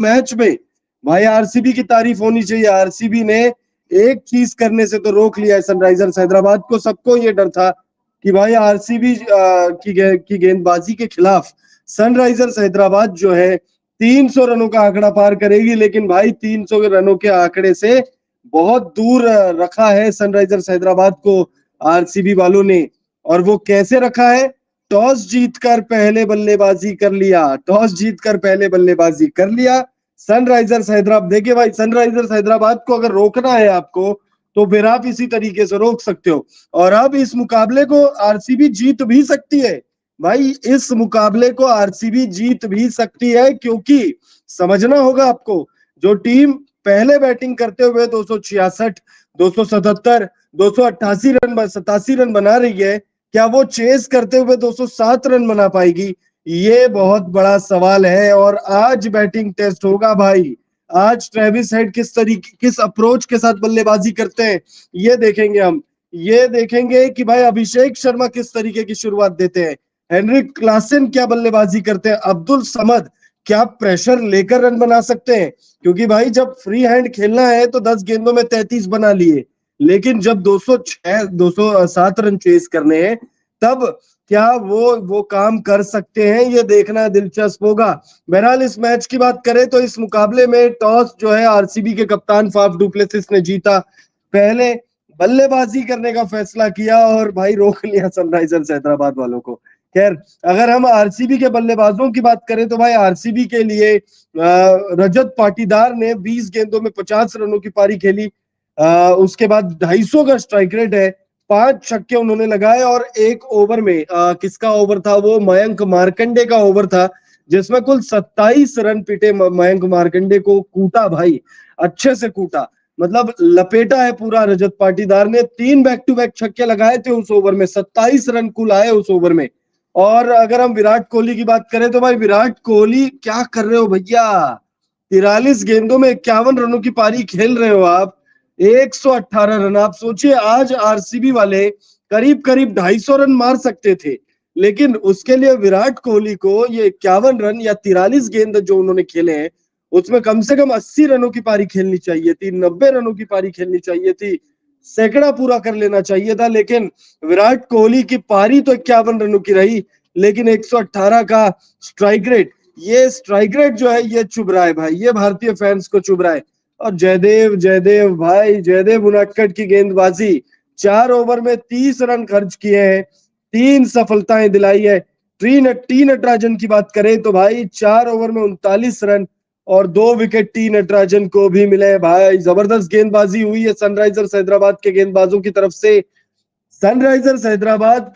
Match में भाई RCB की तारीफ होनी चाहिए। आरसीबी ने एक चीज करने से तो रोक लिया है सनराइजर्स हैदराबाद को। सबको ये डर था कि भाई आरसीबी की गेंदबाजी के खिलाफ सनराइजर्स हैदराबाद जो है 300 रनों का आंकड़ा पार करेगी, लेकिन भाई 300 रनों के आंकड़े से बहुत दूर रखा है सनराइजर्स हैदराबाद को आरसीबी वालों ने। और वो कैसे रखा है? टॉस जीतकर पहले बल्लेबाजी कर लिया, टॉस जीतकर पहले बल्लेबाजी कर लिया सनराइजर्स हैदराबाद। देखिए भाई, सनराइजर्स हैदराबाद को अगर रोकना है आपको तो फिर आप इसी तरीके से रोक सकते हो। और अब इस मुकाबले को आरसीबी जीत भी सकती है भाई, इस मुकाबले को आरसीबी जीत भी सकती है, क्योंकि समझना होगा आपको, जो टीम पहले बैटिंग करते हुए 266, 277, 288 रन 87 रन बना रही है, क्या वो चेस करते हुए 207 रन बना पाएगी? ये बहुत बड़ा सवाल है। और आज बैटिंग टेस्ट होगा भाई। आज ट्रेविस हेड किस अप्रोच के साथ बल्लेबाजी करते हैं ये देखेंगे हम। ये देखेंगे कि भाई अभिषेक शर्मा किस तरीके की शुरुआत देते हैं, हेनरिक क्लासन क्या बल्लेबाजी करते हैं, अब्दुल समद क्या प्रेशर लेकर रन बना सकते हैं। क्योंकि भाई जब फ्री हैंड खेलना है तो 10 गेंदों में 33 बना लिए, लेकिन जब 206 207 रन चेस करने हैं तब क्या वो काम कर सकते हैं, ये देखना दिलचस्प होगा। बहरहाल इस मैच की बात करें तो इस मुकाबले में टॉस जो है आरसीबी के कप्तान फाफ डुप्लेसिस ने जीता, पहले बल्लेबाजी करने का फैसला किया और भाई रोक लिया सनराइजर्स हैदराबाद वालों को। खैर, अगर हम आरसीबी के बल्लेबाजों की बात करें तो भाई आरसीबी के लिए रजत पाटीदार ने 20 गेंदों में 50 रनों की पारी खेली। उसके बाद 250 का स्ट्राइक रेट है, 5 छक्के उन्होंने लगाए और एक ओवर में किसका ओवर था? वो मयंक मार्कंडे का ओवर था, जिसमें कुल 27 रन पीटे। मयंक मार्कंडे को कूटा भाई, अच्छे से कूटा, मतलब लपेटा है पूरा रजत पाटीदार ने। 3 बैक टू बैक छक्के लगाए थे उस ओवर में, 27 रन कुल आए उस ओवर में। और अगर हम विराट कोहली की बात करें तो भाई विराट कोहली क्या कर रहे हो भैया, 43 गेंदों में 51 रनों की पारी खेल रहे हो आप, 118 रन। आप सोचिए आज आरसीबी वाले करीब करीब 250 रन मार सकते थे, लेकिन उसके लिए विराट कोहली को ये 51 रन या 43 गेंद जो उन्होंने खेले हैं उसमें कम से कम 80 रनों की पारी खेलनी चाहिए थी, 90 रनों की पारी खेलनी चाहिए थी, सैकड़ा पूरा कर लेना चाहिए था। लेकिन विराट कोहली की पारी तो 51 रनों की रही, लेकिन 118 का स्ट्राइक रेट, ये स्ट्राइक रेट जो है ये चुभ रहा है भाई, ये भारतीय फैंस को चुभ रहा है। और जयदेव भाई, जयदेव उनादकट की गेंदबाजी, 4 ओवर में 30 रन खर्च किए हैं, 3 सफलताएं दिलाई है। टी नटराजन की बात करें तो भाई 4 ओवर में 39 रन और 2 विकेट टी नटराजन को भी मिले भाई। जबरदस्त गेंदबाजी हुई है सनराइजर्स हैदराबाद के गेंदबाजों की तरफ से। सनराइजर्स हैदराबाद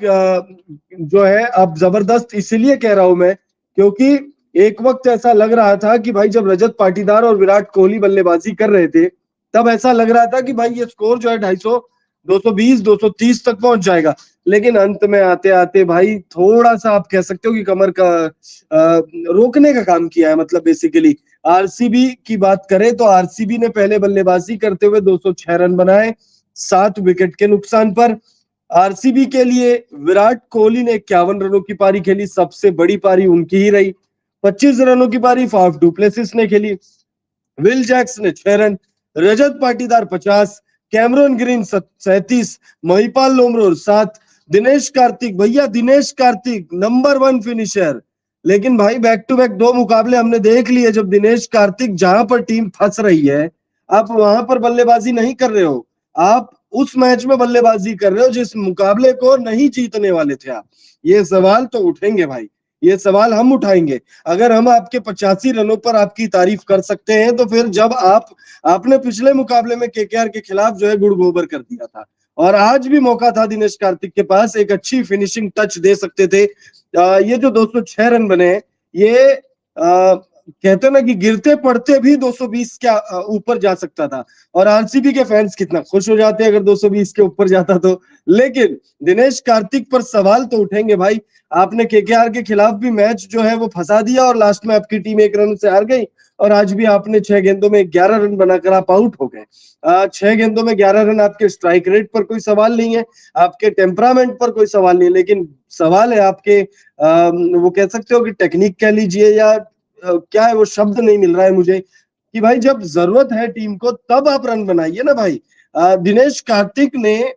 जो है, अब जबरदस्त इसलिए कह रहा हूं मैं क्योंकि एक वक्त ऐसा लग रहा था कि भाई जब रजत पाटीदार और विराट कोहली बल्लेबाजी कर रहे थे तब ऐसा लग रहा था कि भाई ये स्कोर जो है 250, 220, 230 तक पहुंच जाएगा। लेकिन अंत में आते आते भाई थोड़ा सा आप कह सकते हो कि कमर का रोकने का काम किया है। मतलब बेसिकली आरसीबी की बात करें तो आरसीबी ने पहले बल्लेबाजी करते हुए 206 रन बनाए 7 विकेट के नुकसान पर। आरसीबी के लिए विराट कोहली ने 51 रनों की पारी खेली, सबसे बड़ी पारी उनकी ही रही। 25 रनों की पारी फाफ डुप्लेसिस ने खेली, विल जैक्स ने 6 run, Rajat Patidar 50, Cameron green 37, Mahipal Lomror 7, Dinesh Karthik, भैया दिनेश कार्तिक नंबर 1 फिनिशर। लेकिन भाई बैक टू बैक 2 मुकाबले हमने देख लिए, जब दिनेश कार्तिक जहां पर टीम फंस रही है आप वहां पर बल्लेबाजी नहीं कर रहे हो, आप उस मैच में बल्लेबाजी कर रहे हो जिस मुकाबले को नहीं जीतने वाले थे आप। ये सवाल तो उठेंगे भाई, ये सवाल हम उठाएंगे। अगर हम आपके 85 रनों पर आपकी तारीफ कर सकते हैं तो फिर जब आपने पिछले मुकाबले में केकेआर के खिलाफ जो है गुड़ गोबर कर दिया था, और आज भी मौका था दिनेश कार्तिक के पास, एक अच्छी फिनिशिंग टच दे सकते थे। ये जो 206 रन बने ये कहते ना कि गिरते पड़ते भी 220 के ऊपर जा सकता था, और आरसीबी के फैंस कितना खुश हो जाते अगर 220 के ऊपर जाता तो। लेकिन दिनेश कार्तिक पर सवाल तो उठेंगे भाई। आपने केकेआर के खिलाफ भी मैच जो है वो फंसा दिया और लास्ट में आपकी टीम 1 रन से हार गई, और आज भी आपने 6 गेंदों में 11 रन बनाकर आप आउट हो गए। 6 गेंदों में 11 रन, आपके स्ट्राइक रेट पर कोई सवाल नहीं है, आपके टेम्परामेंट पर कोई सवाल नहीं है, लेकिन सवाल है आपके वो कह सकते हो कि टेक्निक कह लीजिए या क्या है वो शब्द नहीं मिल रहा है मुझे कि भाई जब जरूरत है टीम को तब आप रन बनाइए ना भाई। दिनेश कार्तिक ने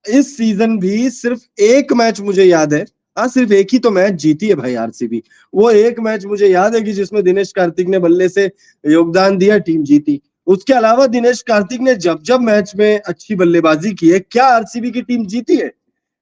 इस सीजन भी सिर्फ एक मैच मुझे याद है, हाँ सिर्फ एक ही तो मैच जीती है भाई आरसीबी। वो एक मैच मुझे याद है कि जिसमें दिनेश कार्तिक ने बल्ले से योगदान दिया, टीम जीती। उसके अलावा दिनेश कार्तिक ने जब जब मैच में अच्छी बल्लेबाजी की है, क्या आरसीबी की टीम जीती है?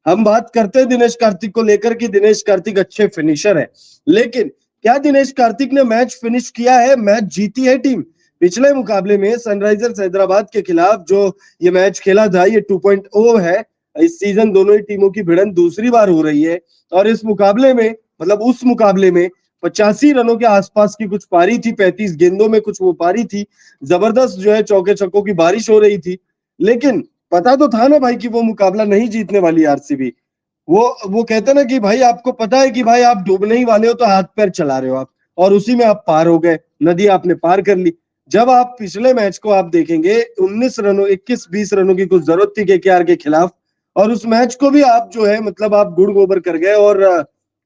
हम बात करते हैं दिनेश कार्तिक को लेकर कि दिनेश कार्तिक अच्छे फिनिशर है, लेकिन क्या दिनेश कार्तिक ने मैच फिनिश किया है? मैच जीती है टीम। पिछले मुकाबले में सनराइजर्स हैदराबाद के खिलाफ जो ये मैच खेला था, ये 2.0 है। इस सीजन दोनों ही टीमों की भिड़ंत दूसरी बार हो रही है और इस मुकाबले में मतलब उस मुकाबले में 85 रनों के आसपास की कुछ पारी थी, 35 गेंदों में कुछ वो पारी थी। जबरदस्त जो है चौके छक्कों की बारिश हो रही थी, लेकिन पता तो था ना भाई कि वो मुकाबला नहीं जीतने वाली आरसीबी। वो कहते ना कि भाई आपको पता है कि भाई आप डूबने ही वाले हो तो हाथ पैर चला रहे हो आप, और उसी में आप पार हो गए, नदी आपने पार कर ली। जब आप पिछले मैच को आप देखेंगे, 19 रनों 21-20 रनों की कुछ जरूरत थी केकेआर के खिलाफ, और उस मैच को भी आप जो है मतलब आप गुड़ गोबर कर गए और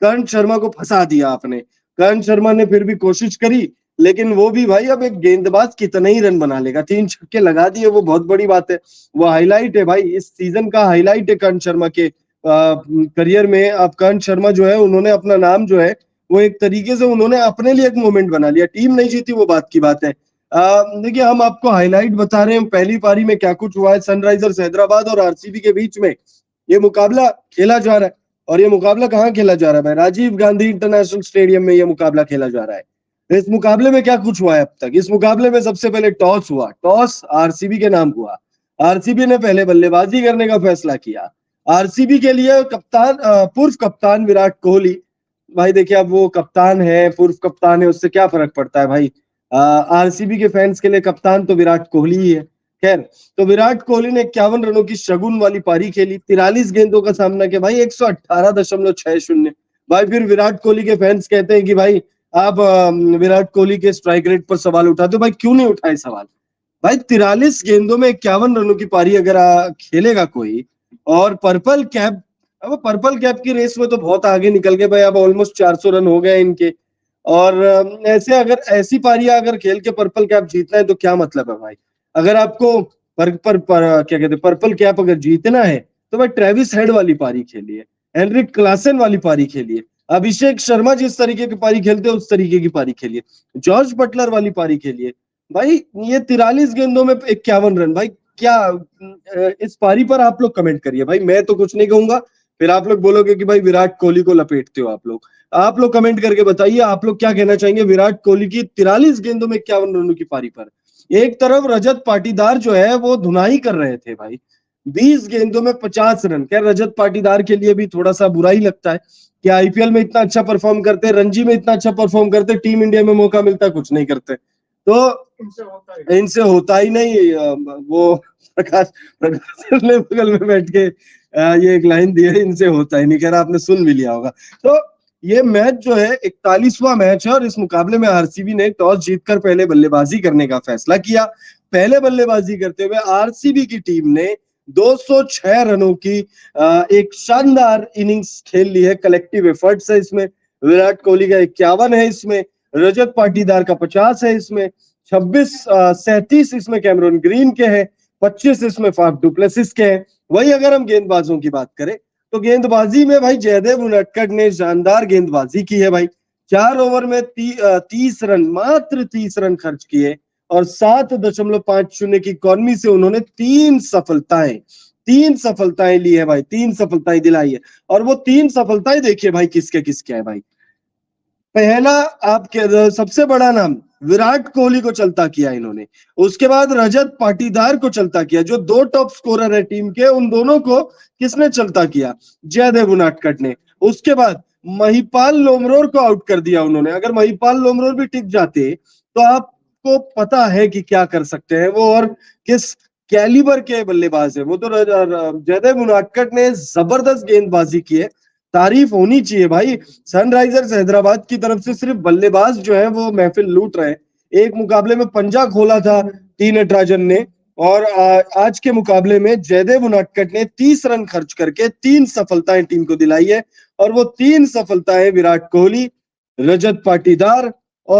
कर्ण शर्मा को फंसा दिया आपने। कर्ण शर्मा ने फिर भी कोशिश करी, लेकिन वो भी भाई अब एक गेंदबाज कितना ही रन बना लेगा, 3 छक्के लगा दिए, वो बहुत बड़ी बात है। वो हाईलाइट है भाई, इस सीजन का हाईलाइट है कर्ण शर्मा के करियर में। अब कर्ण शर्मा जो है उन्होंने अपना नाम जो है वो एक तरीके से उन्होंने अपने लिए एक मोमेंट बना लिया। टीम नहीं जीती वो बात की बात है। देखिए हम आपको हाईलाइट बता रहे हैं पहली पारी में क्या कुछ हुआ है सनराइजर्स हैदराबाद और आरसीबी के बीच में। ये मुकाबला खेला जा रहा है, और ये मुकाबला कहाँ खेला जा रहा है भाई? राजीव गांधी इंटरनेशनल स्टेडियम में ये मुकाबला खेला जा रहा है। इस मुकाबले में क्या कुछ हुआ है अब तक? इस मुकाबले में सबसे पहले टॉस हुआ, टॉस आरसीबी के नाम हुआ। आरसीबी ने पहले बल्लेबाजी करने का फैसला किया। आरसीबी के लिए कप्तान पूर्व कप्तान विराट कोहली, भाई देखिए अब वो कप्तान है, पूर्व कप्तान है, उससे क्या फर्क पड़ता है भाई? आरसीबी के फैंस के लिए कप्तान तो विराट कोहली ही है। खैर, तो विराट कोहली ने 51 रनों की शगुन वाली पारी खेली, 43 गेंदों का सामना किया भाई, 118.60। भाई फिर विराट कोहली के फैंस कहते हैं कि भाई आप विराट कोहली के स्ट्राइक रेट पर सवाल उठाते हो। भाई क्यों नहीं उठाए सवाल? भाई 43 गेंदों में 51 रनों की पारी अगर खेलेगा कोई, और पर्पल कैप, अब पर्पल कैप की रेस में तो बहुत आगे निकल गए भाई, अब ऑलमोस्ट 400 रन हो गए इनके। और ऐसे अगर ऐसी पारियां अगर खेल के पर्पल कैप जीतना है तो क्या मतलब है भाई? अगर आपको क्या कहते हैं पर्पल कैप अगर जीतना है तो भाई ट्रेविस हेड वाली पारी खेलिए, हेनरिक क्लासन वाली पारी खेलिए, अभिषेक शर्मा जिस तरीके की पारी खेलते हैं उस तरीके की पारी खेलिए, जॉर्ज बटलर वाली पारी खेलिए। भाई ये 43 गेंदों में 51 रन, भाई क्या इस पारी पर आप लोग कमेंट करिए भाई, मैं तो कुछ नहीं कहूंगा। फिर आप लोग बोलोगे कि भाई विराट कोहली को लपेटते हो आप लोग कमेंट करके बताइए आप लोग क्या कहना चाहेंगे विराट कोहली की 43 गेंदों में 51 रनों की पारी पर। एक तरफ रजत पाटीदार जो है वो धुनाई कर रहे थे भाई, 20 गेंदों में 50 रन। क्या रजत पाटीदार के लिए भी थोड़ा सा बुरा ही लगता है कि आईपीएल में इतना अच्छा परफॉर्म करते, रणजी में इतना अच्छा परफॉर्म करते, टीम इंडिया में मौका मिलता कुछ नहीं करते। तो इनसे होता ही नहीं। वो प्रकाश प्रकाश सर ने बगल में बैठ के ये एक लाइन दी है, इनसे होता ही नहीं, कह रहा आपने सुन भी लिया होगा। तो ये मैच जो है 41वां मैच है, और इस मुकाबले में आरसीबी ने टॉस जीतकर पहले बल्लेबाजी करने का फैसला किया। पहले बल्लेबाजी करते हुए आरसीबी की टीम ने 206 रनों की एक शानदार इनिंग्स खेल ली है। कलेक्टिव एफर्ट्स है इसमें, विराट कोहली का 51 है इसमें, रजत पाटीदार का 50 है इसमें, 37 इसमें कैमरून ग्रीन के हैं, 25 इसमें फाफ डुप्लेसिस के हैं। वही अगर हम गेंदबाजों की बात करें तो गेंदबाजी में भाई जयदेव उनडकट ने शानदार गेंदबाजी की है भाई। 4 ओवर में 30 रन, मात्र 30 रन खर्च किए, और 7.50 की इकॉनमी से उन्होंने 3 सफलताएं ली है भाई, 3 सफलताएं दिलाई है। और वो 3 सफलताएं देखिए भाई किसके किसके है भाई। पहला आपके सबसे बड़ा नाम विराट कोहली को चलता किया इन्होंने, उसके बाद रजत पाटीदार को चलता किया, जो 2 टॉप स्कोरर है टीम के, उन दोनों को किसने चलता किया? जयदेव उनादकट ने। उसके बाद महिपाल लोमरोर को आउट कर दिया उन्होंने। अगर महिपाल लोमरोर भी टिक जाते तो आपको पता है कि क्या कर सकते हैं वो, और किस कैलिबर के बल्लेबाज है वो। तो जयदेव उनादकट ने जबरदस्त गेंदबाजी की है, तारीफ होनी चाहिए भाई। सनराइजर्स हैदराबाद की तरफ से सिर्फ बल्लेबाज जो है वो महफिल लूट रहे हैं। एक मुकाबले में पंजा खोला था टी नटराजन ने, और आज के मुकाबले में जयदेव उनादकट ने 30 रन खर्च करके 3 सफलताएं टीम को दिलाई है। और वो 3 सफलताएं विराट कोहली, रजत पाटीदार